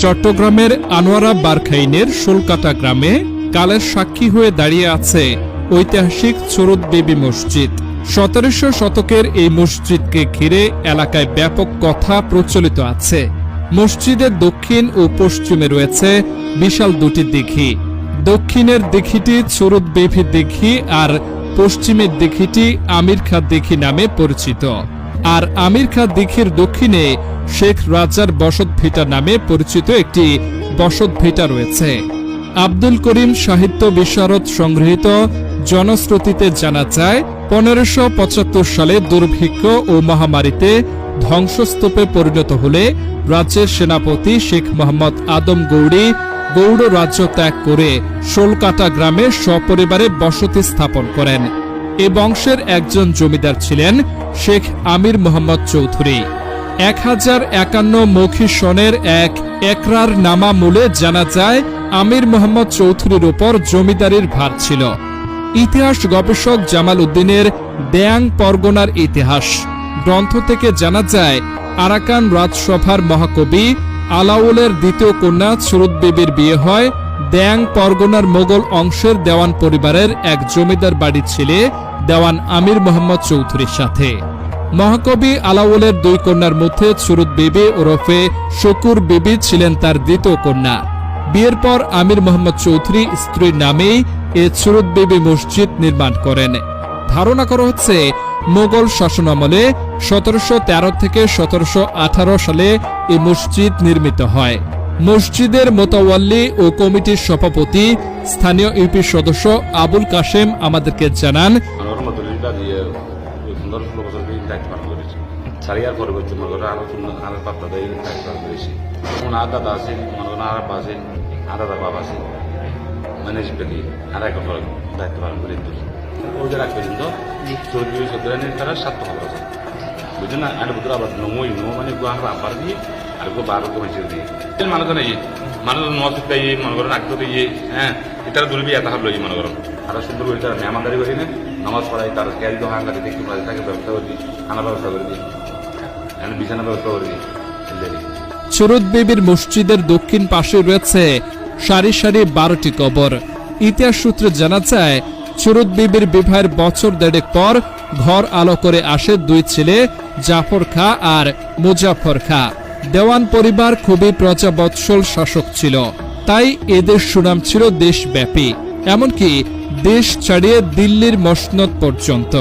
চট্টগ্রামের আনোয়ারা বারখাইনের শোলকাটা গ্রামে কালের সাক্ষী হয়ে দাঁড়িয়ে আছে ঐতিহাসিক চুরুত বিবি মসজিদ। 1700 শতকের এই মসজিদকে ঘিরে এলাকায় ব্যাপক কথা প্রচলিত আছে। মসজিদের দক্ষিণ ও পশ্চিমে রয়েছে বিশাল দুটি দিঘি। দক্ষিণের দিঘিটি চুরুত বিবি দিঘি আর পশ্চিমের দিঘিটি আমির খাঁ দিঘি নামে পরিচিত। আর আমির খাঁ দিঘির দক্ষিণে শেখ রাজার বসতভিটা নামে পরিচিত একটি বসতভিটা রয়েছে। আব্দুল করিম সাহিত্য বিশারদ সংগৃহীত জনশ্রুতিতে জানা যায় 1575 সালে দুর্ভিক্ষ ও মহামারীতে ধ্বংসস্তূপে পরিণত হলে রাজ্যের সেনাপতি শেখ মোহাম্মদ আদম গৌড়ী গৌড় রাজ্য ত্যাগ করে শোলকাটা গ্রামে সপরিবারে বসতি স্থাপন করেন। এ বংশের একজন জমিদার ছিলেন শেখ আমির মোহাম্মদ চৌধুরী। 1051 মৌখী সনের এক একরার নামা মূলে জানা যায় আমির মোহাম্মদ চৌধুরীর উপর জমিদারির ভার ছিল। ইতিহাস গবেষক জামাল উদ্দিনের দেয়াং পরগনার ইতিহাস গ্রন্থ থেকে জানা যায় আরাকান রাজসভার মহাকবি আলাউলের দ্বিতীয় কন্যা চুরুত বিবির বিয়ে হয় দেয়াং পরগনার মোগল অংশের দেওয়ান পরিবারের এক জমিদার বাড়ির ছেলে দেওয়ান আমির মোহাম্মদ চৌধুরীর সাথে। মহাকবি আলাউলের দুই কন্যার মধ্যে চুরুত বিবি ওরফে শকুর বিবি ছিলেন তার দ্বিতীয় কন্যা। বিয়ের পর আমির মোহাম্মদ চৌধুরী স্ত্রীর নামেই এ চুরুত বিবি মসজিদ নির্মাণ করেন। ধারণা করা হচ্ছে মোগল শাসনামলে 1713 থেকে 1718 সালে এই মসজিদ নির্মিত হয়। মসজিদের মোতাওয়াল্লি ও কমিটির সভাপতি স্থানীয় ইউপি সদস্য আবুল কাশেম আমাদেরকে জানান, নামাজ পড়াই তার ক্যারি তো হাঙ্গা দেখতে পারে তাকে ব্যবস্থা করে দিই, খানা ব্যবস্থা করে দিই, বিছানা ব্যবস্থা করে দিই। চুরুত বিবির মসজিদের দক্ষিণ পাশে রয়েছে সারি সারি 12টি কবর। ইতিহাস সূত্রে জানা যায় চুরুত বিবির বিবাহের বছর দেড়েক পর ঘর আলো করে আসে দুই ছেলে জাফর খাঁ আর মুজাফর খাঁ। দেওয়ান পরিবার খুবই প্রজাবৎসল শাসক ছিল, তাই এদের সুনাম ছিল দেশব্যাপী, এমনকি দেশ ছাড়িয়ে দিল্লির মসনদ পর্যন্ত।